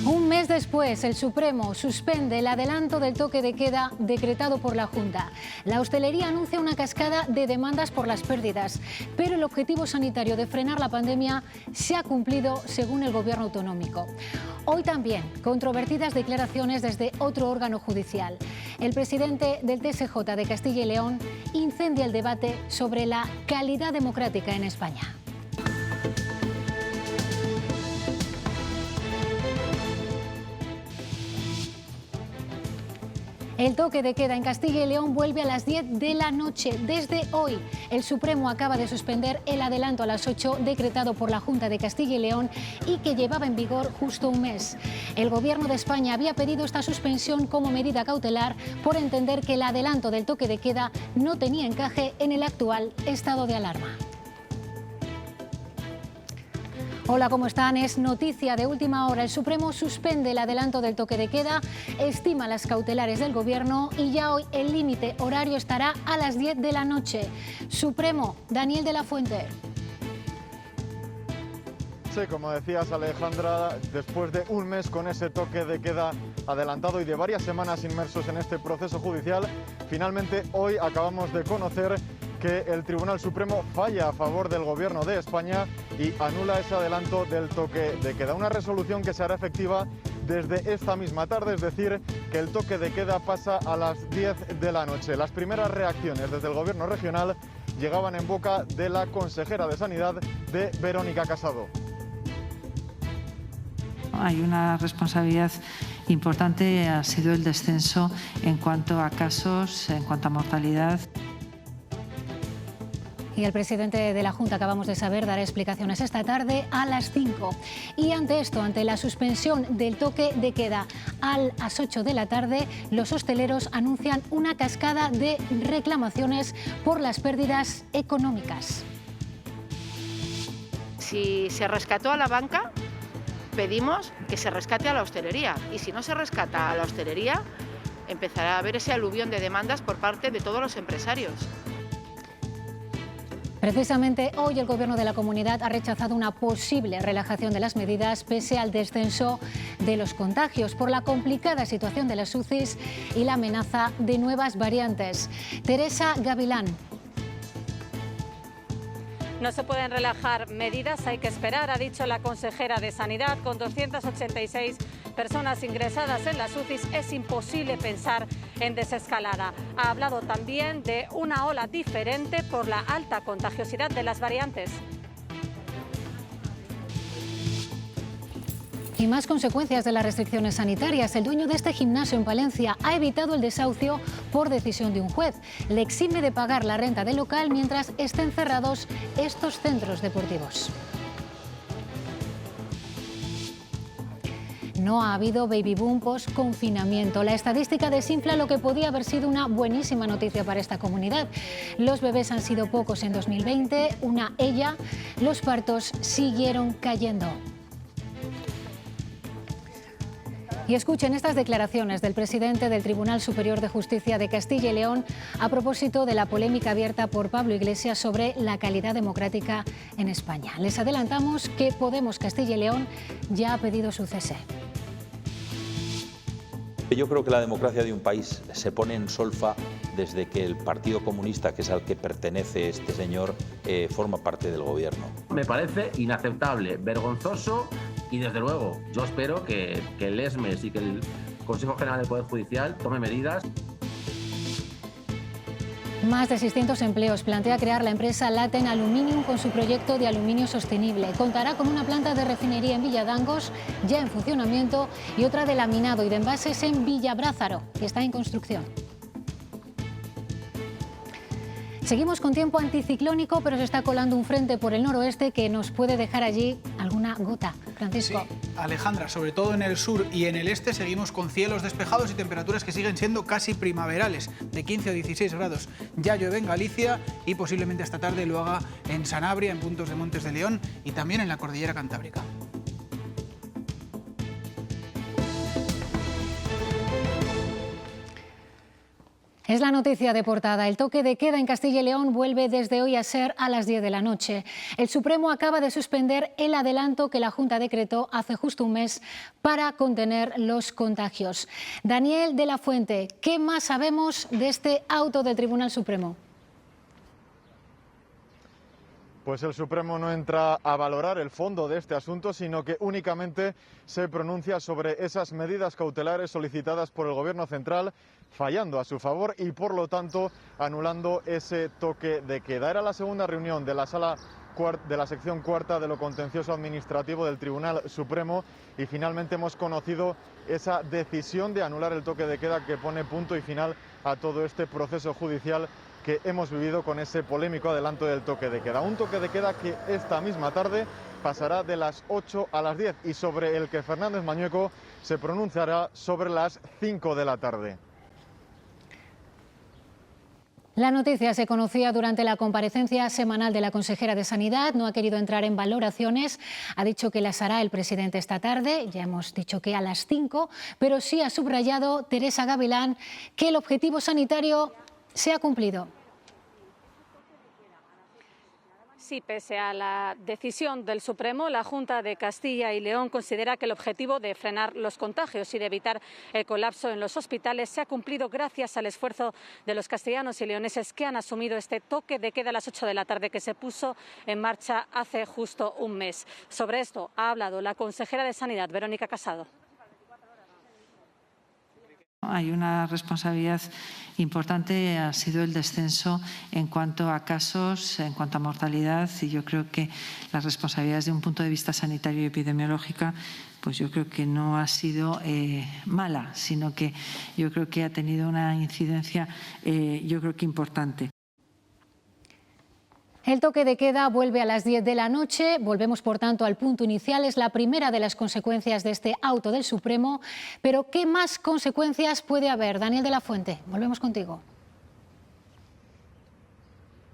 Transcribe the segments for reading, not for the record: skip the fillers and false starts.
Un mes después, el Supremo suspende el adelanto del toque de queda decretado por la Junta. La hostelería anuncia una cascada de demandas por las pérdidas, pero el objetivo sanitario de frenar la pandemia se ha cumplido según el Gobierno autonómico. Hoy también, controvertidas declaraciones desde otro órgano judicial. El presidente del TSJ de Castilla y León incendia el debate sobre la calidad democrática en España. El toque de queda en Castilla y León vuelve a las 10 de la noche. Desde hoy, el Supremo acaba de suspender el adelanto a las 8 decretado por la Junta de Castilla y León y que llevaba en vigor justo un mes. El Gobierno de España había pedido esta suspensión como medida cautelar por entender que el adelanto del toque de queda no tenía encaje en el actual estado de alarma. Hola, ¿cómo están? Es noticia de última hora. El Supremo suspende el adelanto del toque de queda, estima las cautelares del Gobierno y ya hoy el límite horario estará a las 10 de la noche. Supremo, Daniel de la Fuente. Sí, como decías, Alejandra, después de un mes con ese toque de queda adelantado y de varias semanas inmersos en este proceso judicial, finalmente hoy acabamos de conocer que el Tribunal Supremo falla a favor del Gobierno de España y anula ese adelanto del toque de queda. Una resolución que se hará efectiva desde esta misma tarde, es decir, que el toque de queda pasa a las 10 de la noche. Las primeras reacciones desde el Gobierno regional llegaban en boca de la consejera de Sanidad, de Verónica Casado. Hay una responsabilidad importante, ha sido el descenso en cuanto a casos, en cuanto a mortalidad. Y el presidente de la Junta, acabamos de saber, dará explicaciones esta tarde a las 5. Y ante esto, ante la suspensión del toque de queda a las 8 de la tarde, los hosteleros anuncian una cascada de reclamaciones por las pérdidas económicas. Si se rescató a la banca, pedimos que se rescate a la hostelería. Y si no se rescata a la hostelería, empezará a haber ese aluvión de demandas por parte de todos los empresarios. Precisamente hoy el Gobierno de la Comunidad ha rechazado una posible relajación de las medidas pese al descenso de los contagios por la complicada situación de las UCIs y la amenaza de nuevas variantes. Teresa Gavilán. No se pueden relajar medidas, hay que esperar, ha dicho la consejera de Sanidad. Con 286 personas ingresadas en las UCIs es imposible pensar en desescalada. Ha hablado también de una ola diferente por la alta contagiosidad de las variantes. Y más consecuencias de las restricciones sanitarias. El dueño de este gimnasio en Palencia ha evitado el desahucio por decisión de un juez. Le exime de pagar la renta del local mientras estén cerrados estos centros deportivos. No ha habido baby boom post-confinamiento. La estadística desinfla lo que podía haber sido una buenísima noticia para esta comunidad. Los bebés han sido pocos en 2020, los partos siguieron cayendo. Y escuchen estas declaraciones del presidente del Tribunal Superior de Justicia de Castilla y León a propósito de la polémica abierta por Pablo Iglesias sobre la calidad democrática en España. Les adelantamos que Podemos Castilla y León ya ha pedido su cese. Yo creo que la democracia de un país se pone en solfa desde que el Partido Comunista, que es al que pertenece este señor, forma parte del gobierno. Me parece inaceptable, vergonzoso y desde luego yo espero que el ESMES y que el Consejo General del Poder Judicial tome medidas. Más de 600 empleos plantea crear la empresa Laten Aluminium con su proyecto de aluminio sostenible. Contará con una planta de refinería en Villadangos, ya en funcionamiento, y otra de laminado y de envases en Villabrázaro, que está en construcción. Seguimos con tiempo anticiclónico, pero se está colando un frente por el noroeste que nos puede dejar allí alguna gota. Francisco. Sí, Alejandra, sobre todo en el sur y en el este seguimos con cielos despejados y temperaturas que siguen siendo casi primaverales, de 15 o 16 grados. Ya llueve en Galicia y posiblemente esta tarde lo haga en Sanabria, en puntos de Montes de León y también en la cordillera Cantábrica. Es la noticia de portada. El toque de queda en Castilla y León vuelve desde hoy a ser a las 10 de la noche. El Supremo acaba de suspender el adelanto que la Junta decretó hace justo un mes para contener los contagios. Daniel de la Fuente, ¿qué más sabemos de este auto del Tribunal Supremo? Pues el Supremo no entra a valorar el fondo de este asunto, sino que únicamente se pronuncia sobre esas medidas cautelares solicitadas por el Gobierno central, fallando a su favor y, por lo tanto, anulando ese toque de queda. Era la segunda reunión de la sección cuarta de lo contencioso administrativo del Tribunal Supremo y finalmente hemos conocido esa decisión de anular el toque de queda que pone punto y final a todo este proceso judicial que hemos vivido con ese polémico adelanto del toque de queda. Un toque de queda que esta misma tarde pasará de las 8 a las 10 y sobre el que Fernández Mañueco se pronunciará sobre las 5 de la tarde. La noticia se conocía durante la comparecencia semanal de la consejera de Sanidad. No ha querido entrar en valoraciones. Ha dicho que las hará el presidente esta tarde. Ya hemos dicho que a las 5, pero sí ha subrayado Teresa Gavilán que el objetivo sanitario se ha cumplido. Sí, pese a la decisión del Supremo, la Junta de Castilla y León considera que el objetivo de frenar los contagios y de evitar el colapso en los hospitales se ha cumplido gracias al esfuerzo de los castellanos y leoneses que han asumido este toque de queda a las 8 de la tarde que se puso en marcha hace justo un mes. Sobre esto ha hablado la consejera de Sanidad, Verónica Casado. Hay una responsabilidad importante, ha sido el descenso en cuanto a casos, en cuanto a mortalidad, y yo creo que las responsabilidades de un punto de vista sanitario y epidemiológica, pues yo creo que no ha sido mala, sino que yo creo que ha tenido una incidencia, yo creo que importante. El toque de queda vuelve a las 10 de la noche. Volvemos, por tanto, al punto inicial. Es la primera de las consecuencias de este auto del Supremo. Pero, ¿qué más consecuencias puede haber? Daniel de la Fuente, volvemos contigo.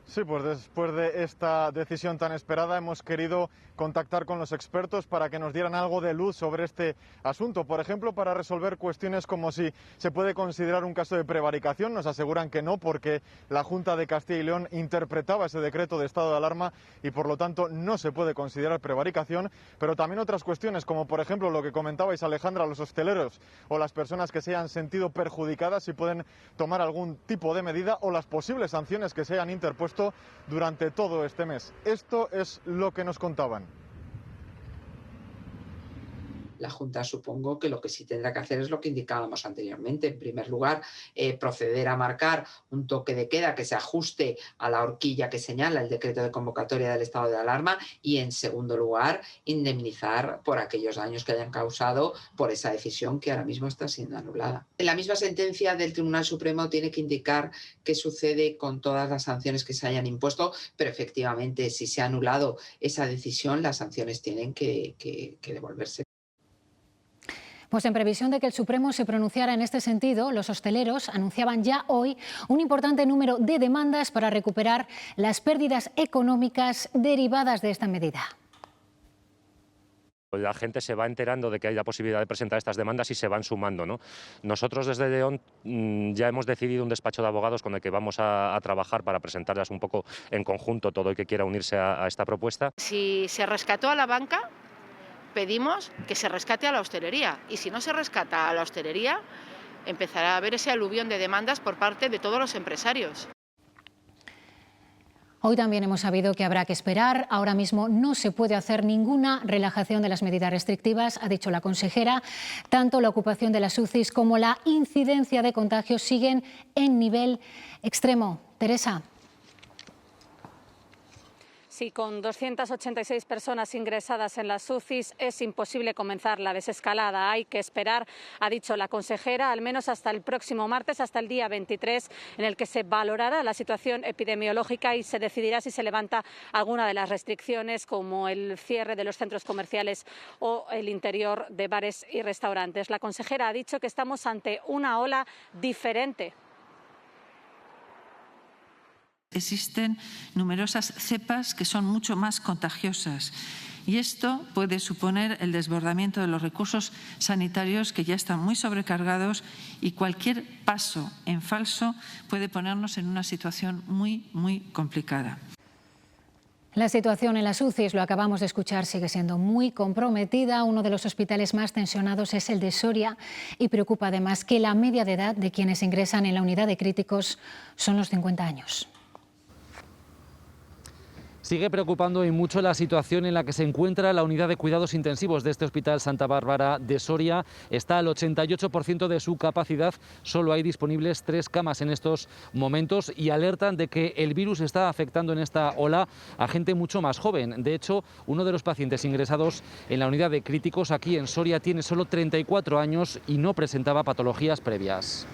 Sí, pues después de esta decisión tan esperada hemos querido contactar con los expertos para que nos dieran algo de luz sobre este asunto. Por ejemplo, para resolver cuestiones como si se puede considerar un caso de prevaricación. Nos aseguran que no, porque la Junta de Castilla y León interpretaba ese decreto de estado de alarma y por lo tanto no se puede considerar prevaricación. Pero también otras cuestiones como por ejemplo lo que comentabais, Alejandra, los hosteleros o las personas que se hayan sentido perjudicadas, si pueden tomar algún tipo de medida, o las posibles sanciones que se hayan interpuesto durante todo este mes. Esto es lo que nos contaban. La Junta supongo que lo que sí tendrá que hacer es lo que indicábamos anteriormente. En primer lugar, proceder a marcar un toque de queda que se ajuste a la horquilla que señala el decreto de convocatoria del estado de alarma y, en segundo lugar, indemnizar por aquellos daños que hayan causado por esa decisión que ahora mismo está siendo anulada. En la misma sentencia del Tribunal Supremo tiene que indicar qué sucede con todas las sanciones que se hayan impuesto, pero efectivamente, si se ha anulado esa decisión, las sanciones tienen que devolverse. Pues en previsión de que el Supremo se pronunciara en este sentido, los hosteleros anunciaban ya hoy un importante número de demandas para recuperar las pérdidas económicas derivadas de esta medida. La gente se va enterando de que hay la posibilidad de presentar estas demandas y se van sumando, ¿no? Nosotros desde León ya hemos decidido un despacho de abogados con el que vamos a trabajar para presentarlas un poco en conjunto todo el que quiera unirse a esta propuesta. Si se rescató a la banca, pedimos que se rescate a la hostelería, y si no se rescata a la hostelería, empezará a haber ese aluvión de demandas por parte de todos los empresarios. Hoy también hemos sabido que habrá que esperar. Ahora mismo no se puede hacer ninguna relajación de las medidas restrictivas, ha dicho la consejera. Tanto la ocupación de las UCIs como la incidencia de contagios siguen en nivel extremo. Teresa. Sí, con 286 personas ingresadas en las UCIs es imposible comenzar la desescalada. Hay que esperar, ha dicho la consejera, al menos hasta el próximo martes, hasta el día 23, en el que se valorará la situación epidemiológica y se decidirá si se levanta alguna de las restricciones, como el cierre de los centros comerciales o el interior de bares y restaurantes. La consejera ha dicho que estamos ante una ola diferente. Existen numerosas cepas que son mucho más contagiosas Y esto puede suponer el desbordamiento de los recursos sanitarios que ya están muy sobrecargados, y cualquier paso en falso puede ponernos en una situación muy complicada. La situación en las UCIs, lo acabamos de escuchar, sigue siendo muy comprometida. Uno de los hospitales más tensionados es el de Soria y preocupa además que la media de edad de quienes ingresan en la unidad de críticos son los 50 años. Sigue preocupando y mucho la situación en la que se encuentra la unidad de cuidados intensivos de este Hospital Santa Bárbara de Soria. Está al 88% de su capacidad, solo hay disponibles 3 camas en estos momentos, y alertan de que el virus está afectando en esta ola a gente mucho más joven. De hecho, uno de los pacientes ingresados en la unidad de críticos aquí en Soria tiene solo 34 años y no presentaba patologías previas.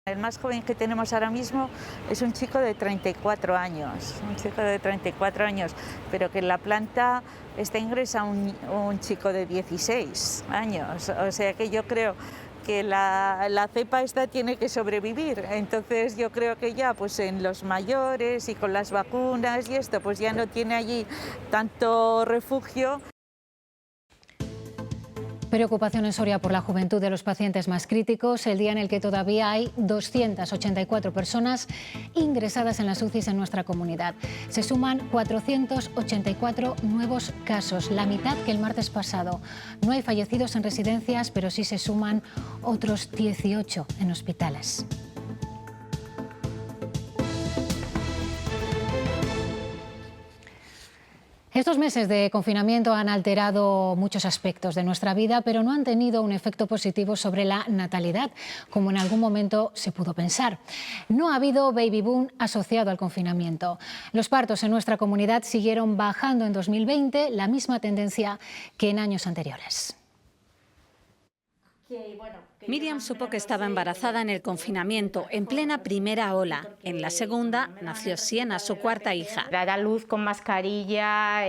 El más joven que tenemos ahora mismo es un chico de 34 años, pero que en la planta ingresa un chico de 16 años, o sea que yo creo que la cepa esta tiene que sobrevivir. Entonces yo creo que ya pues en los mayores y con las vacunas y esto pues ya no tiene allí tanto refugio. Preocupación en Soria por la juventud de los pacientes más críticos, el día en el que todavía hay 284 personas ingresadas en las UCIs en nuestra comunidad. Se suman 484 nuevos casos, la mitad que el martes pasado. No hay fallecidos en residencias, pero sí se suman otros 18 en hospitales. Estos meses de confinamiento han alterado muchos aspectos de nuestra vida, pero no han tenido un efecto positivo sobre la natalidad, como en algún momento se pudo pensar. No ha habido baby boom asociado al confinamiento. Los partos en nuestra comunidad siguieron bajando en 2020, la misma tendencia que en años anteriores. Miriam supo que estaba embarazada en el confinamiento, en plena primera ola. En la segunda nació Siena, su cuarta hija. Dar a luz con mascarilla,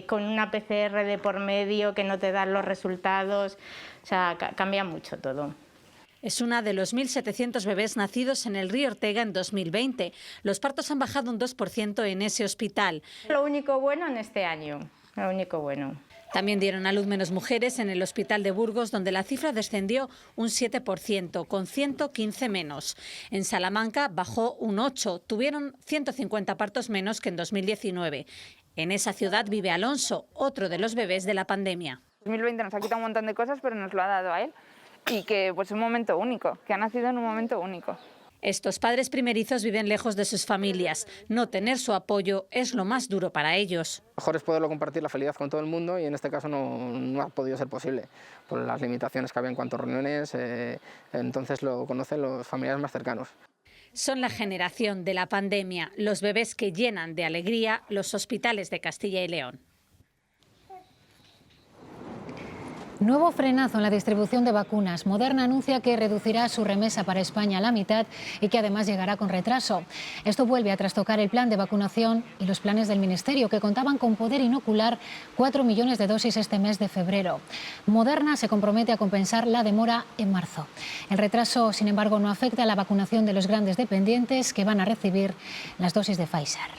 con una PCR de por medio que no te dan los resultados, o sea, cambia mucho todo. Es una de los 1.700 bebés nacidos en el Río Ortega en 2020. Los partos han bajado un 2% en ese hospital. Lo único bueno en este año, lo único bueno. También dieron a luz menos mujeres en el Hospital de Burgos, donde la cifra descendió un 7%, con 115 menos. En Salamanca bajó un 8%, tuvieron 150 partos menos que en 2019. En esa ciudad vive Alonso, otro de los bebés de la pandemia. 2020 nos ha quitado un montón de cosas, pero nos lo ha dado a él. Y que pues, es un momento único, que ha nacido en un momento único. Estos padres primerizos viven lejos de sus familias. No tener su apoyo es lo más duro para ellos. Lo mejor es poderlo compartir la felicidad con todo el mundo, y en este caso no ha podido ser posible por las limitaciones que había en cuanto a reuniones, entonces lo conocen los familiares más cercanos. Son la generación de la pandemia, los bebés que llenan de alegría los hospitales de Castilla y León. Nuevo frenazo en la distribución de vacunas. Moderna anuncia que reducirá su remesa para España a la mitad y que además llegará con retraso. Esto vuelve a trastocar el plan de vacunación y los planes del Ministerio, que contaban con poder inocular 4 millones de dosis este mes de febrero. Moderna se compromete a compensar la demora en marzo. El retraso, sin embargo, no afecta a la vacunación de los grandes dependientes que van a recibir las dosis de Pfizer.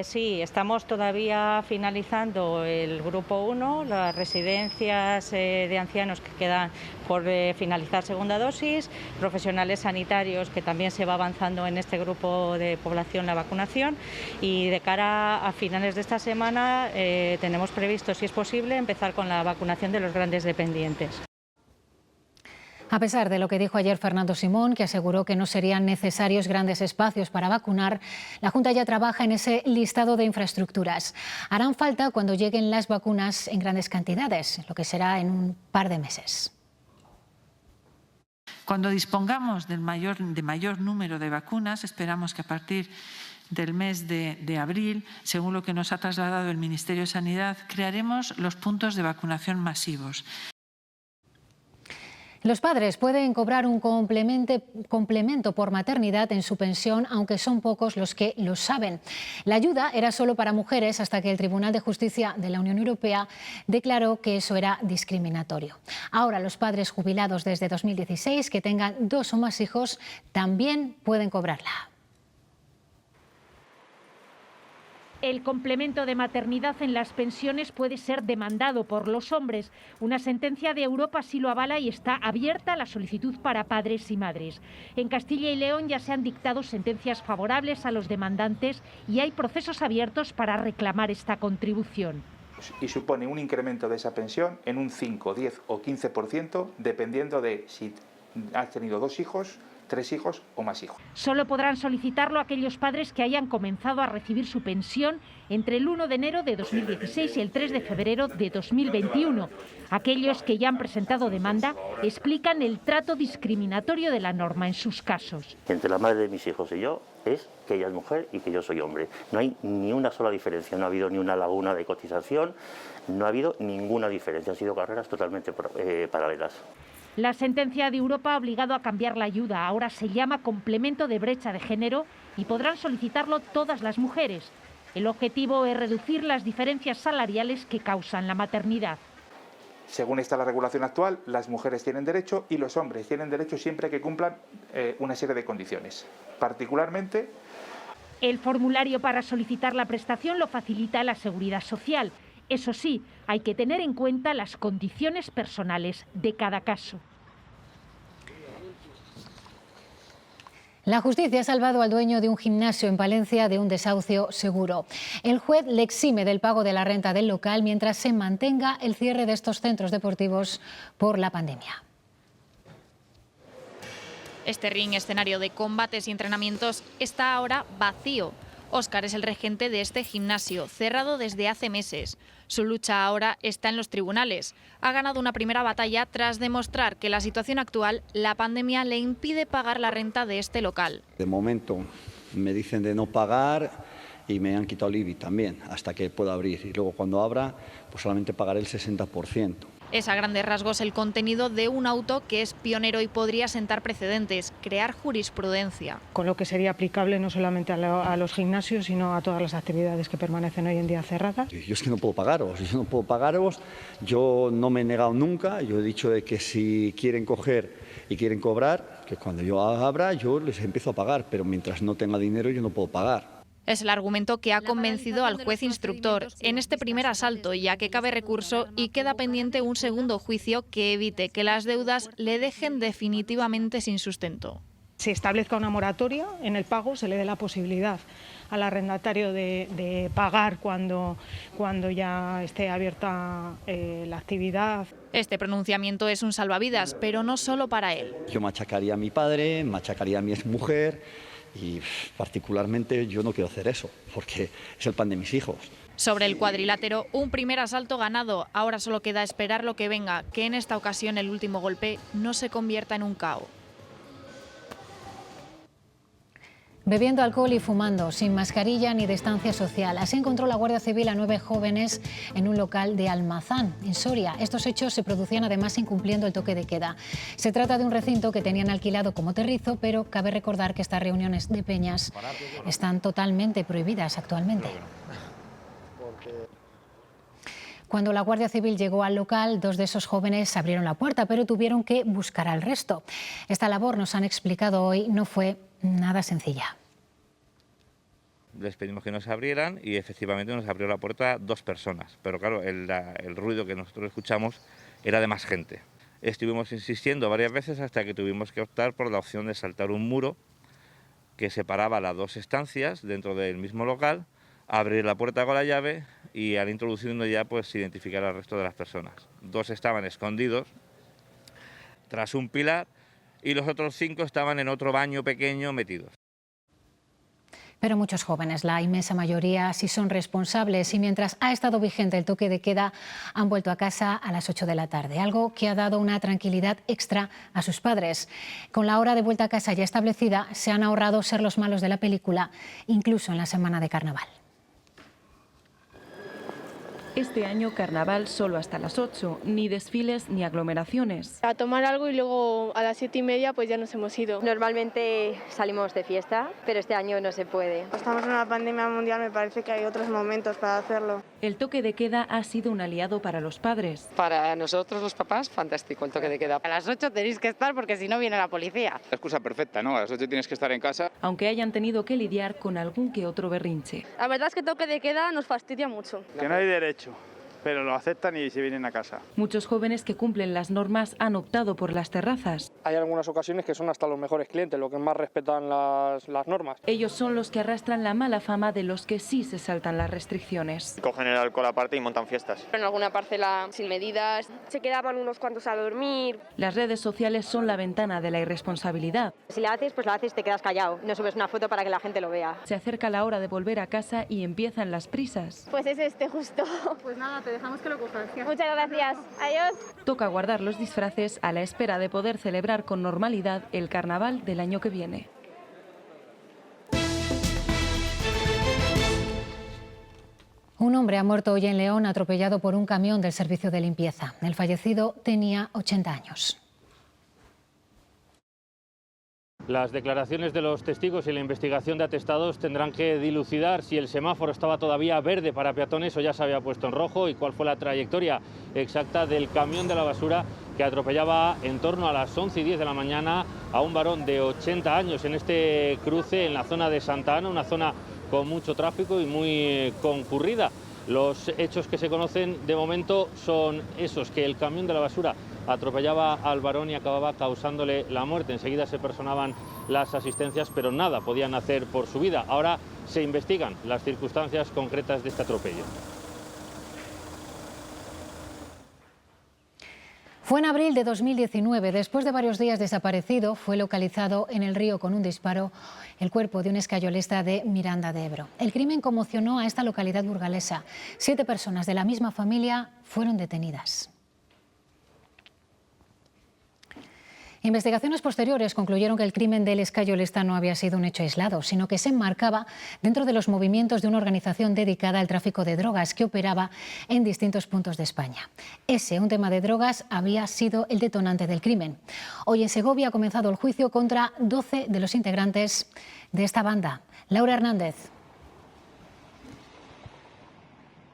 Sí, estamos todavía finalizando el grupo 1, las residencias de ancianos que quedan por finalizar segunda dosis, profesionales sanitarios que también se va avanzando en este grupo de población la vacunación, y de cara a finales de esta semana tenemos previsto, si es posible, empezar con la vacunación de los grandes dependientes. A pesar de lo que dijo ayer Fernando Simón, que aseguró que no serían necesarios grandes espacios para vacunar, la Junta ya trabaja en ese listado de infraestructuras. Harán falta cuando lleguen las vacunas en grandes cantidades, lo que será en un par de meses. Cuando dispongamos de mayor número de vacunas, esperamos que a partir del mes de abril, según lo que nos ha trasladado el Ministerio de Sanidad, crearemos los puntos de vacunación masivos. Los padres pueden cobrar un complemento por maternidad en su pensión, aunque son pocos los que lo saben. La ayuda era solo para mujeres hasta que el Tribunal de Justicia de la Unión Europea declaró que eso era discriminatorio. Ahora los padres jubilados desde 2016 que tengan 2 o más hijos también pueden cobrarla. El complemento de maternidad en las pensiones puede ser demandado por los hombres. Una sentencia de Europa sí lo avala y está abierta la solicitud para padres y madres. En Castilla y León ya se han dictado sentencias favorables a los demandantes y hay procesos abiertos para reclamar esta contribución. Y supone un incremento de esa pensión en un 5, 10 o 15%, dependiendo de si has tenido 2 hijos, 3 hijos o más hijos. Solo podrán solicitarlo aquellos padres que hayan comenzado a recibir su pensión entre el 1 de enero de 2016 y el 3 de febrero de 2021. Aquellos que ya han presentado demanda explican el trato discriminatorio de la norma en sus casos. Entre la madre de mis hijos y yo es que ella es mujer y que yo soy hombre. No hay ni una sola diferencia, no ha habido ni una laguna de cotización, no ha habido ninguna diferencia, han sido carreras totalmente paralelas. La sentencia de Europa ha obligado a cambiar la ayuda. Ahora se llama complemento de brecha de género y podrán solicitarlo todas las mujeres. El objetivo es reducir las diferencias salariales que causan la maternidad. Según está la regulación actual, las mujeres tienen derecho y los hombres tienen derecho siempre que cumplan una serie de condiciones. Particularmente, el formulario para solicitar la prestación lo facilita la Seguridad Social. Eso sí, hay que tener en cuenta las condiciones personales de cada caso. La justicia ha salvado al dueño de un gimnasio en Palencia de un desahucio seguro. El juez le exime del pago de la renta del local mientras se mantenga el cierre de estos centros deportivos por la pandemia. Este ring, escenario de combates y entrenamientos, está ahora vacío. Óscar es el regente de este gimnasio, cerrado desde hace meses. Su lucha ahora está en los tribunales. Ha ganado una primera batalla tras demostrar que la situación actual, la pandemia, le impide pagar la renta de este local. De momento me dicen de no pagar y me han quitado el IBI también, hasta que pueda abrir. Y luego cuando abra, pues solamente pagaré el 60%. Es a grandes rasgos el contenido de un auto que es pionero y podría sentar precedentes, crear jurisprudencia. Con lo que sería aplicable no solamente a los gimnasios, sino a todas las actividades que permanecen hoy en día cerradas. Yo es que no puedo pagaros, yo no me he negado nunca, yo he dicho de que si quieren coger y quieren cobrar, que cuando yo abra yo les empiezo a pagar, pero mientras no tenga dinero yo no puedo pagar. Es el argumento que ha convencido al juez instructor en este primer asalto, ya que cabe recurso y queda pendiente un segundo juicio que evite que las deudas le dejen definitivamente sin sustento. Se establezca una moratoria en el pago, se le dé la posibilidad al arrendatario de pagar cuando ya esté abierta la actividad. Este pronunciamiento es un salvavidas, pero no solo para él. Yo machacaría a mi padre, machacaría a mi exmujer. Y particularmente yo no quiero hacer eso, porque es el pan de mis hijos. Sobre el cuadrilátero, un primer asalto ganado. Ahora solo queda esperar lo que venga, que en esta ocasión el último golpe no se convierta en un caos. Bebiendo alcohol y fumando, sin mascarilla ni distancia social. Así encontró la Guardia Civil a 9 jóvenes en un local de Almazán, en Soria. Estos hechos se producían además incumpliendo el toque de queda. Se trata de un recinto que tenían alquilado como terrizo, pero cabe recordar que estas reuniones de peñas están totalmente prohibidas actualmente. Cuando la Guardia Civil llegó al local, 2 de esos jóvenes abrieron la puerta, pero tuvieron que buscar al resto. Esta labor, nos han explicado hoy, no fue nada sencilla. Les pedimos que nos abrieran y efectivamente nos abrió la puerta 2 personas, pero claro, el ruido que nosotros escuchamos era de más gente. Estuvimos insistiendo varias veces hasta que tuvimos que optar por la opción de saltar un muro que separaba las 2 estancias dentro del mismo local, abrir la puerta con la llave y al introducirnos ya pues identificar al resto de las personas. 2 estaban escondidos tras un pilar y los otros 5 estaban en otro baño pequeño metidos. Pero muchos jóvenes, la inmensa mayoría, sí son responsables y mientras ha estado vigente el toque de queda han vuelto a casa a las 8 de la tarde, algo que ha dado una tranquilidad extra a sus padres. Con la hora de vuelta a casa ya establecida, se han ahorrado ser los malos de la película, incluso en la semana de carnaval. Este año carnaval solo hasta las 8, ni desfiles ni aglomeraciones. A tomar algo y luego a las 7:30 pues ya nos hemos ido. Normalmente salimos de fiesta, pero este año no se puede. Estamos en una pandemia mundial, me parece que hay otros momentos para hacerlo. El toque de queda ha sido un aliado para los padres. Para nosotros los papás, fantástico el toque de queda. A las 8 tenéis que estar porque si no viene la policía. La excusa perfecta, ¿no? A las 8 tienes que estar en casa. Aunque hayan tenido que lidiar con algún que otro berrinche. La verdad es que toque de queda nos fastidia mucho. Que no hay derecho, pero lo aceptan y se vienen a casa. Muchos jóvenes que cumplen las normas han optado por las terrazas. Hay algunas ocasiones que son hasta los mejores clientes, los que más respetan las normas. Ellos son los que arrastran la mala fama de los que sí se saltan las restricciones. Cogen el alcohol aparte y montan fiestas. En alguna parcela sin medidas, se quedaban unos cuantos a dormir. Las redes sociales son la ventana de la irresponsabilidad. Si la haces, pues la haces, te quedas callado. No subes una foto para que la gente lo vea. Se acerca la hora de volver a casa y empiezan las prisas. Pues es justo. Pues nada, te dejamos que lo cojas. Muchas gracias. Adiós. Toca guardar los disfraces a la espera de poder celebrar con normalidad el carnaval del año que viene. Un hombre ha muerto hoy en León atropellado por un camión del servicio de limpieza. El fallecido tenía 80 años. Las declaraciones de los testigos y la investigación de atestados tendrán que dilucidar si el semáforo estaba todavía verde para peatones o ya se había puesto en rojo y cuál fue la trayectoria exacta del camión de la basura que atropellaba en torno a las 11:10 de la mañana a un varón de 80 años en este cruce en la zona de Santa Ana, una zona con mucho tráfico y muy concurrida. Los hechos que se conocen de momento son esos, que el camión de la basura atropellaba al varón y acababa causándole la muerte. Enseguida se personaban las asistencias, pero nada podían hacer por su vida. Ahora se investigan las circunstancias concretas de este atropello. Fue en abril de 2019, después de varios días desaparecido, fue localizado en el río con un disparo el cuerpo de un escayolista de Miranda de Ebro. El crimen conmocionó a esta localidad burgalesa. 7 personas de la misma familia fueron detenidas. Investigaciones posteriores concluyeron que el crimen del escayolista no había sido un hecho aislado, sino que se enmarcaba dentro de los movimientos de una organización dedicada al tráfico de drogas que operaba en distintos puntos de España. Un tema de drogas, había sido el detonante del crimen. Hoy en Segovia ha comenzado el juicio contra 12 de los integrantes de esta banda. Laura Hernández.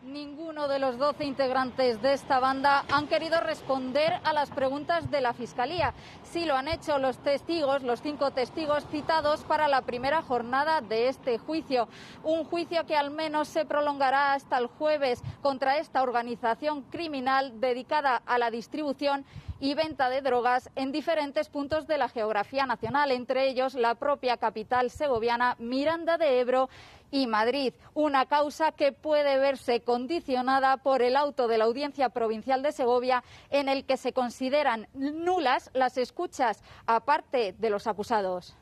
Ninguno de los 12 integrantes de esta banda han querido responder a las preguntas de la Fiscalía. Sí lo han hecho los testigos, los 5 testigos citados para la primera jornada de este juicio. Un juicio que al menos se prolongará hasta el jueves contra esta organización criminal dedicada a la distribución y venta de drogas en diferentes puntos de la geografía nacional, entre ellos la propia capital segoviana, Miranda de Ebro y Madrid. Una causa que puede verse condicionada por el auto de la Audiencia Provincial de Segovia, en el que se consideran nulas las escuchas aparte de los acusados.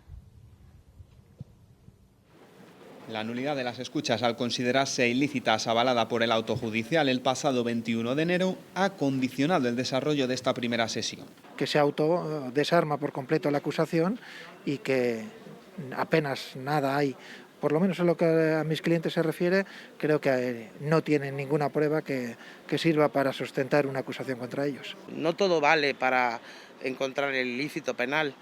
La nulidad de las escuchas, al considerarse ilícitas, avalada por el auto judicial el pasado 21 de enero, ha condicionado el desarrollo de esta primera sesión. Que se autodesarma por completo la acusación y que apenas nada hay, por lo menos en lo que a mis clientes se refiere, creo que no tienen ninguna prueba que sirva para sustentar una acusación contra ellos. No todo vale para encontrar el ilícito penal,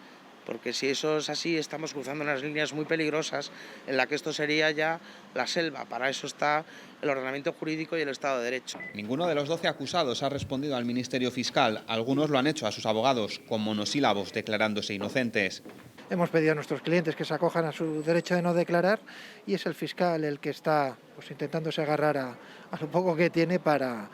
porque si eso es así estamos cruzando unas líneas muy peligrosas en la que esto sería ya la selva. Para eso está el ordenamiento jurídico y el Estado de Derecho. Ninguno de los 12 acusados ha respondido al Ministerio Fiscal. Algunos lo han hecho a sus abogados, con monosílabos, declarándose inocentes. Hemos pedido a nuestros clientes que se acojan a su derecho de no declarar y es el fiscal el que está intentándose agarrar a lo poco que tiene para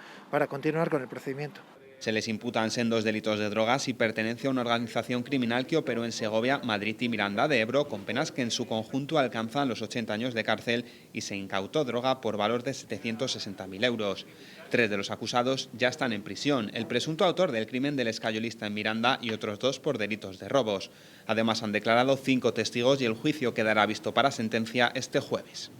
continuar con el procedimiento. Se les imputan sendos delitos de drogas y pertenencia a una organización criminal que operó en Segovia, Madrid y Miranda de Ebro, con penas que en su conjunto alcanzan los 80 años de cárcel, y se incautó droga por valor de 760.000 euros. 3 de los acusados ya están en prisión: el presunto autor del crimen del escayolista en Miranda y otros 2 por delitos de robos. Además, han declarado 5 testigos y el juicio quedará visto para sentencia este jueves.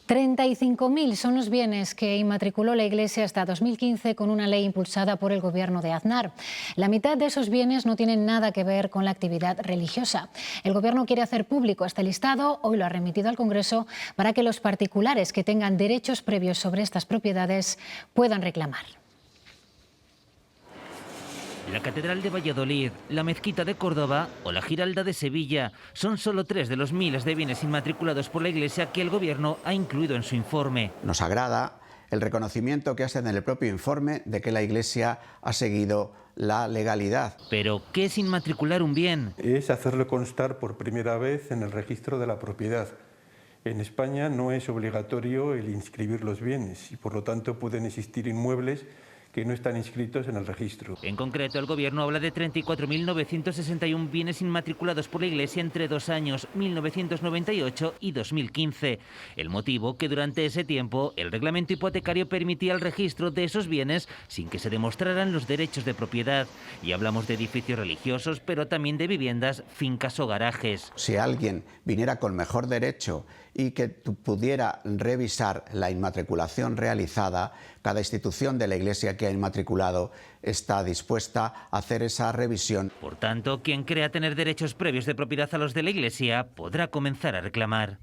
35.000 son los bienes que inmatriculó la Iglesia hasta 2015 con una ley impulsada por el gobierno de Aznar. La mitad de esos bienes no tienen nada que ver con la actividad religiosa. El gobierno quiere hacer público este listado, hoy lo ha remitido al Congreso, para que los particulares que tengan derechos previos sobre estas propiedades puedan reclamar. La Catedral de Valladolid, la Mezquita de Córdoba o la Giralda de Sevilla son solo 3 de los miles de bienes inmatriculados por la Iglesia que el Gobierno ha incluido en su informe. Nos agrada el reconocimiento que hacen en el propio informe de que la Iglesia ha seguido la legalidad. Pero, ¿qué es inmatricular un bien? Es hacerlo constar por primera vez en el registro de la propiedad. En España no es obligatorio el inscribir los bienes y por lo tanto pueden existir inmuebles que no están inscritos en el registro. En concreto, el Gobierno habla de 34.961 bienes inmatriculados por la Iglesia entre 2 años, 1998 y 2015. El motivo, que durante ese tiempo el reglamento hipotecario permitía el registro de esos bienes sin que se demostraran los derechos de propiedad. Y hablamos de edificios religiosos, pero también de viviendas, fincas o garajes. Si alguien viniera con mejor derecho y que pudiera revisar la inmatriculación realizada, cada institución de la Iglesia que ha inmatriculado está dispuesta a hacer esa revisión. Por tanto, quien crea tener derechos previos de propiedad a los de la Iglesia podrá comenzar a reclamar.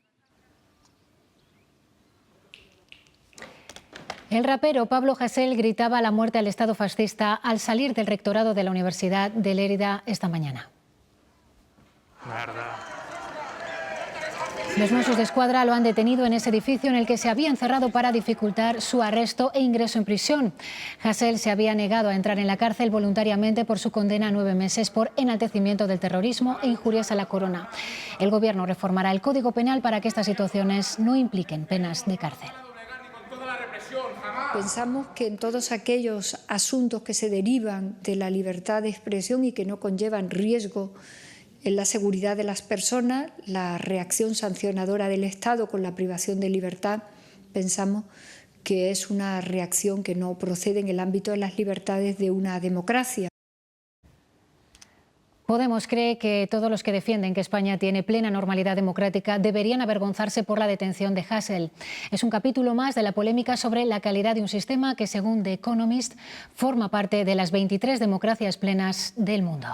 El rapero Pablo Hasél gritaba la muerte al Estado fascista al salir del rectorado de la Universidad de Lérida esta mañana. Los Mossos d'Esquadra lo han detenido en ese edificio en el que se había encerrado para dificultar su arresto e ingreso en prisión. Hasél se había negado a entrar en la cárcel voluntariamente por su condena a 9 meses por enaltecimiento del terrorismo e injurias a la corona. El Gobierno reformará el Código Penal para que estas situaciones no impliquen penas de cárcel. Pensamos que en todos aquellos asuntos que se derivan de la libertad de expresión y que no conllevan riesgo en la seguridad de las personas, la reacción sancionadora del Estado con la privación de libertad, pensamos que es una reacción que no procede en el ámbito de las libertades de una democracia. Podemos cree que todos los que defienden que España tiene plena normalidad democrática deberían avergonzarse por la detención de Hasél. Es un capítulo más de la polémica sobre la calidad de un sistema que, según The Economist, forma parte de las 23 democracias plenas del mundo.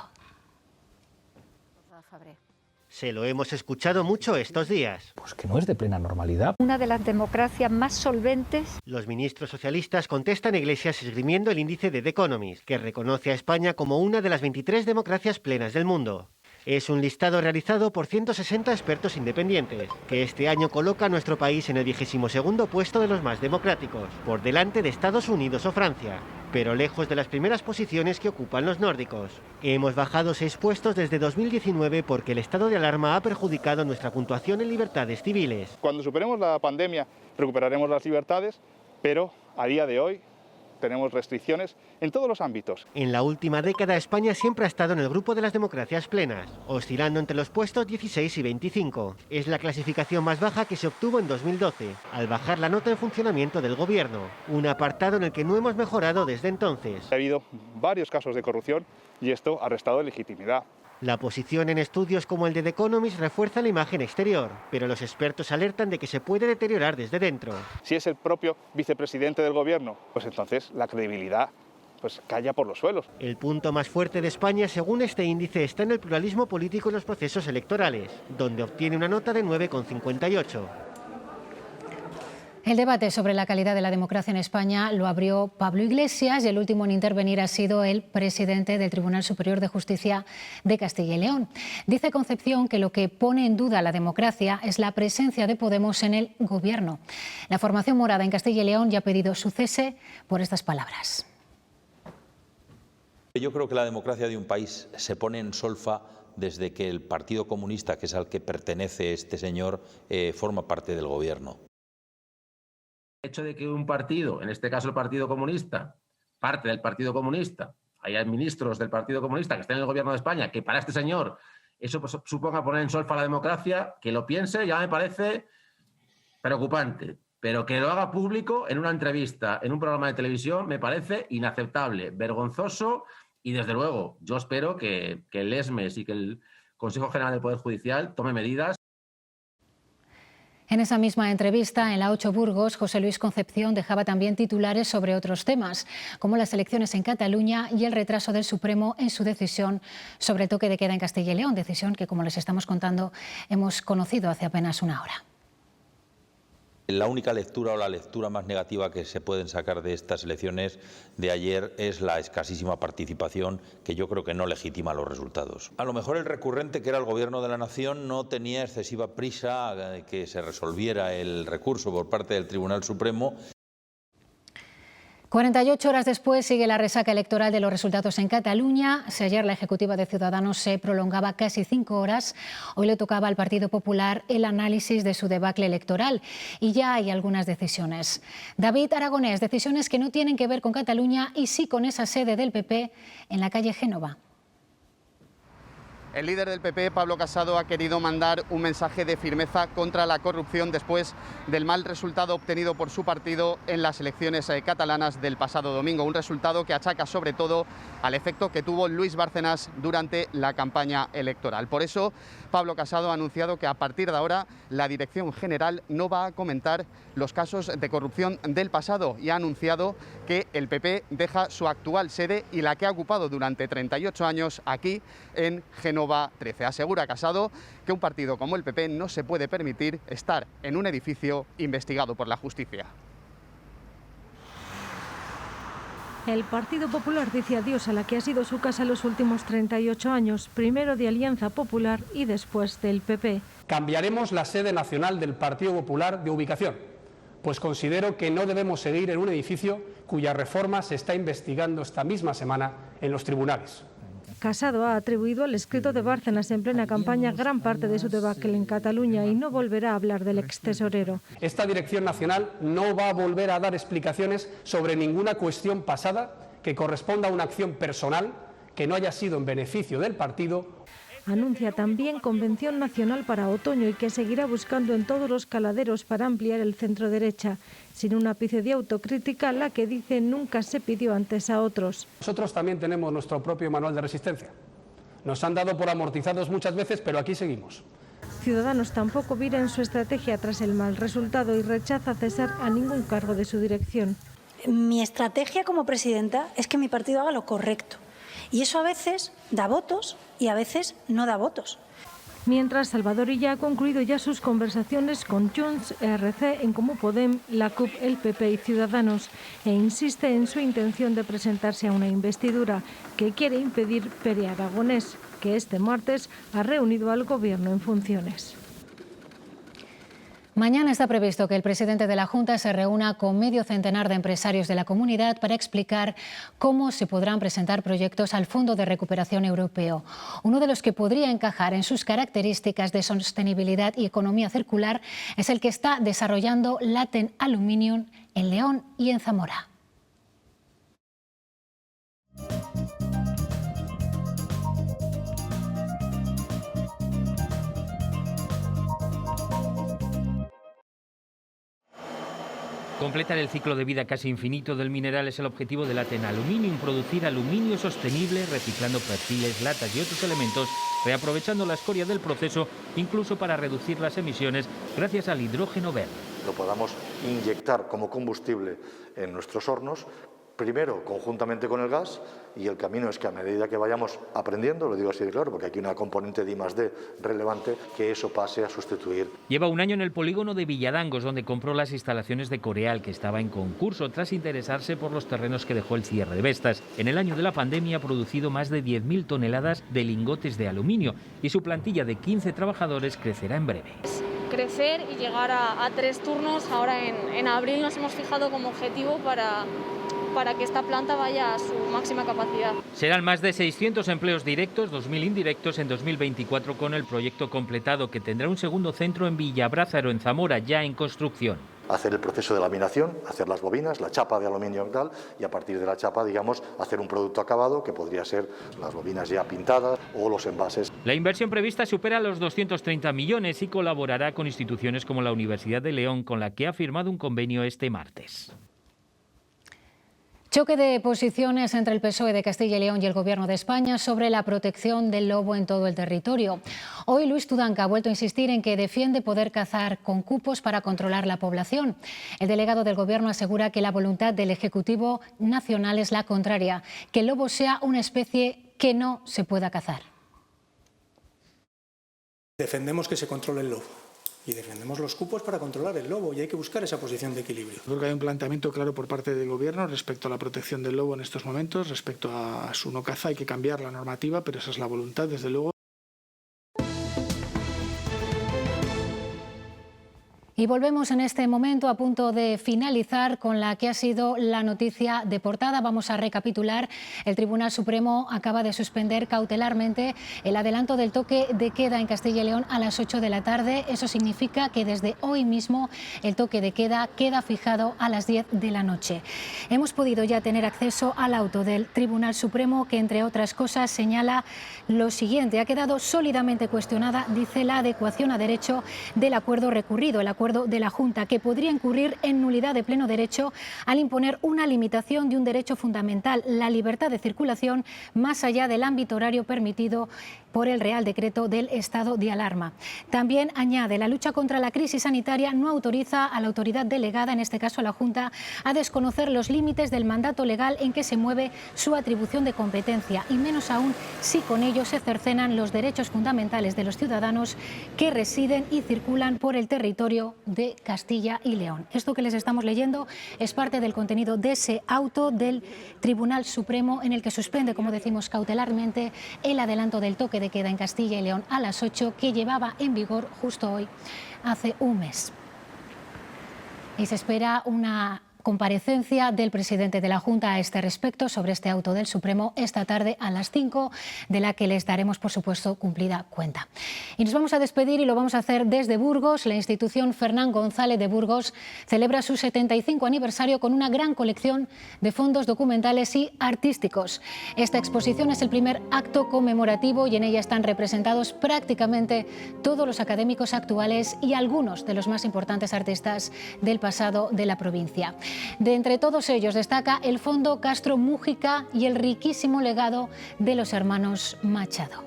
Se lo hemos escuchado mucho estos días. Pues que no es de plena normalidad. Una de las democracias más solventes. Los ministros socialistas contestan a Iglesias esgrimiendo el índice de The Economist, que reconoce a España como una de las 23 democracias plenas del mundo. Es un listado realizado por 160 expertos independientes, que este año coloca a nuestro país en el 22º puesto de los más democráticos, por delante de Estados Unidos o Francia, pero lejos de las primeras posiciones que ocupan los nórdicos. Hemos bajado 6 puestos desde 2019 porque el estado de alarma ha perjudicado nuestra puntuación en libertades civiles. Cuando superemos la pandemia recuperaremos las libertades, pero a día de hoy tenemos restricciones en todos los ámbitos. En la última década España siempre ha estado en el grupo de las democracias plenas, oscilando entre los puestos 16 y 25. Es la clasificación más baja que se obtuvo en 2012, al bajar la nota en funcionamiento del gobierno, un apartado en el que no hemos mejorado desde entonces. Ha habido varios casos de corrupción y esto ha restado legitimidad. La posición en estudios como el de The Economist refuerza la imagen exterior, pero los expertos alertan de que se puede deteriorar desde dentro. Si es el propio vicepresidente del gobierno, pues entonces la credibilidad calla por los suelos. El punto más fuerte de España, según este índice, está en el pluralismo político en los procesos electorales, donde obtiene una nota de 9,58. El debate sobre la calidad de la democracia en España lo abrió Pablo Iglesias y el último en intervenir ha sido el presidente del Tribunal Superior de Justicia de Castilla y León. Dice Concepción que lo que pone en duda la democracia es la presencia de Podemos en el Gobierno. La formación morada en Castilla y León ya ha pedido su cese por estas palabras. Yo creo que la democracia de un país se pone en solfa desde que el Partido Comunista, que es al que pertenece este señor, forma parte del Gobierno. El hecho de que un partido, en este caso el Partido Comunista, parte del Partido Comunista, haya ministros del Partido Comunista que estén en el Gobierno de España, que para este señor eso suponga poner en solfa la democracia, que lo piense ya me parece preocupante, pero que lo haga público en una entrevista, en un programa de televisión, me parece inaceptable, vergonzoso y desde luego yo espero que el ESMES y que el Consejo General del Poder Judicial tome medidas. En esa misma entrevista, en la 8 Burgos, José Luis Concepción dejaba también titulares sobre otros temas, como las elecciones en Cataluña y el retraso del Supremo en su decisión sobre el toque de queda en Castilla y León, decisión que, como les estamos contando, hemos conocido hace apenas una hora. La única lectura o la lectura más negativa que se pueden sacar de estas elecciones de ayer es la escasísima participación, que yo creo que no legitima los resultados. A lo mejor el recurrente, que era el Gobierno de la Nación, no tenía excesiva prisa que se resolviera el recurso por parte del Tribunal Supremo. 48 horas después sigue la resaca electoral de los resultados en Cataluña. Si ayer la ejecutiva de Ciudadanos se prolongaba casi 5 horas, hoy le tocaba al Partido Popular el análisis de su debacle electoral. Y ya hay algunas decisiones. David Aragonés, decisiones que no tienen que ver con Cataluña y sí con esa sede del PP en la calle Génova. El líder del PP, Pablo Casado, ha querido mandar un mensaje de firmeza contra la corrupción después del mal resultado obtenido por su partido en las elecciones catalanas del pasado domingo. Un resultado que achaca sobre todo al efecto que tuvo Luis Bárcenas durante la campaña electoral. Por eso, Pablo Casado ha anunciado que a partir de ahora la Dirección General no va a comentar los casos de corrupción del pasado y ha anunciado que el PP deja su actual sede y la que ha ocupado durante 38 años aquí en Génova 13. Asegura Casado que un partido como el PP no se puede permitir estar en un edificio investigado por la justicia. El Partido Popular dice adiós a la que ha sido su casa los últimos 38 años, primero de Alianza Popular y después del PP. Cambiaremos la sede nacional del Partido Popular de ubicación, pues considero que no debemos seguir en un edificio cuya reforma se está investigando esta misma semana en los tribunales. Casado ha atribuido al escrito de Bárcenas en plena campaña gran parte de su debacle en Cataluña y no volverá a hablar del extesorero. Esta Dirección Nacional no va a volver a dar explicaciones sobre ninguna cuestión pasada que corresponda a una acción personal que no haya sido en beneficio del partido. Anuncia también convención nacional para otoño y que seguirá buscando en todos los caladeros para ampliar el centro-derecha, sin un ápice de autocrítica, la que dice nunca se pidió antes a otros. Nosotros también tenemos nuestro propio manual de resistencia. Nos han dado por amortizados muchas veces, pero aquí seguimos. Ciudadanos tampoco vira en su estrategia tras el mal resultado y rechaza cesar a ningún cargo de su dirección. Mi estrategia como presidenta es que mi partido haga lo correcto. Y eso a veces da votos y a veces no da votos. Mientras, Salvador Illa ha concluido ya sus conversaciones con Junts, ERC, En Comú Podem, la CUP, el PP y Ciudadanos e insiste en su intención de presentarse a una investidura que quiere impedir Pere Aragonés, que este martes ha reunido al Gobierno en funciones. Mañana está previsto que el presidente de la Junta se reúna con medio centenar de empresarios de la comunidad para explicar cómo se podrán presentar proyectos al Fondo de Recuperación Europeo. Uno de los que podría encajar en sus características de sostenibilidad y economía circular es el que está desarrollando Laten Aluminium en León y en Zamora. Completar el ciclo de vida casi infinito del mineral es el objetivo de Laten Aluminium, producir aluminio sostenible reciclando perfiles, latas y otros elementos, reaprovechando la escoria del proceso, incluso para reducir las emisiones gracias al hidrógeno verde. Lo podamos inyectar como combustible en nuestros hornos, primero conjuntamente con el gas, y el camino es que a medida que vayamos aprendiendo, lo digo así de claro, porque aquí hay una componente de I+D relevante, que eso pase a sustituir. Lleva un año en el polígono de Villadangos, donde compró las instalaciones de Coreal, que estaba en concurso, tras interesarse por los terrenos que dejó el cierre de Vestas. En el año de la pandemia ha producido más de 10.000 toneladas de lingotes de aluminio y su plantilla de 15 trabajadores crecerá en breve. Crecer y llegar a 3 turnos. Ahora en abril nos hemos fijado como objetivo para que esta planta vaya a su máxima capacidad. Serán más de 600 empleos directos, 2.000 indirectos en 2024 con el proyecto completado, que tendrá un segundo centro en Villabrázaro, en Zamora, ya en construcción. Hacer el proceso de laminación, hacer las bobinas, la chapa de aluminio y tal, y a partir de la chapa, digamos, hacer un producto acabado que podría ser las bobinas ya pintadas o los envases. La inversión prevista supera los 230 millones y colaborará con instituciones como la Universidad de León, con la que ha firmado un convenio este martes. Choque de posiciones entre el PSOE de Castilla y León y el Gobierno de España sobre la protección del lobo en todo el territorio. Hoy Luis Tudanca ha vuelto a insistir en que defiende poder cazar con cupos para controlar la población. El delegado del Gobierno asegura que la voluntad del Ejecutivo Nacional es la contraria, que el lobo sea una especie que no se pueda cazar. Defendemos que se controle el lobo. Y defendemos los cupos para controlar el lobo y hay que buscar esa posición de equilibrio. Creo que hay un planteamiento claro por parte del Gobierno respecto a la protección del lobo en estos momentos, respecto a su no caza. Hay que cambiar la normativa, pero esa es la voluntad, desde luego. Y volvemos en este momento, a punto de finalizar, con la que ha sido la noticia de portada. Vamos a recapitular. El Tribunal Supremo acaba de suspender cautelarmente el adelanto del toque de queda en Castilla y León a las 8 de la tarde. Eso significa que desde hoy mismo el toque de queda queda fijado a las 10 de la noche. Hemos podido ya tener acceso al auto del Tribunal Supremo, que entre otras cosas señala lo siguiente: ha quedado sólidamente cuestionada, dice, la adecuación a derecho del acuerdo recurrido, el acuerdo de la Junta, que podría incurrir en nulidad de pleno derecho al imponer una limitación de un derecho fundamental, la libertad de circulación, más allá del ámbito horario permitido por el Real Decreto del estado de alarma. También añade: la lucha contra la crisis sanitaria no autoriza a la autoridad delegada, en este caso a la Junta, a desconocer los límites del mandato legal en que se mueve su atribución de competencia, y menos aún si con ello se cercenan los derechos fundamentales de los ciudadanos que residen y circulan por el territorio de Castilla y León. Esto que les estamos leyendo es parte del contenido de ese auto del Tribunal Supremo, en el que suspende, como decimos, cautelarmente el adelanto del toque de queda en Castilla y León a las 8, que llevaba en vigor justo hoy, hace un mes. Y se espera una comparecencia del presidente de la Junta a este respecto, sobre este auto del Supremo, esta tarde a las 5, de la que les daremos, por supuesto, cumplida cuenta. Y nos vamos a despedir, y lo vamos a hacer desde Burgos. La institución Fernán González de Burgos celebra su 75 aniversario con una gran colección de fondos documentales y artísticos. Esta exposición es el primer acto conmemorativo y en ella están representados prácticamente todos los académicos actuales y algunos de los más importantes artistas del pasado de la provincia. De entre todos ellos destaca el Fondo Castro Mújica y el riquísimo legado de los hermanos Machado.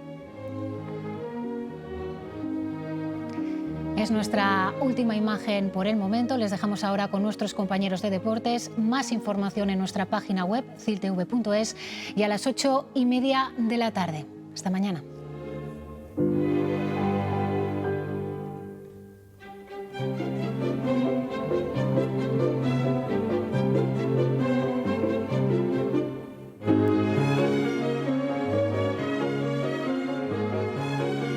Es nuestra última imagen por el momento. Les dejamos ahora con nuestros compañeros de deportes. Más información en nuestra página web, ciltv.es, y a las 8:30 de la tarde. Hasta mañana.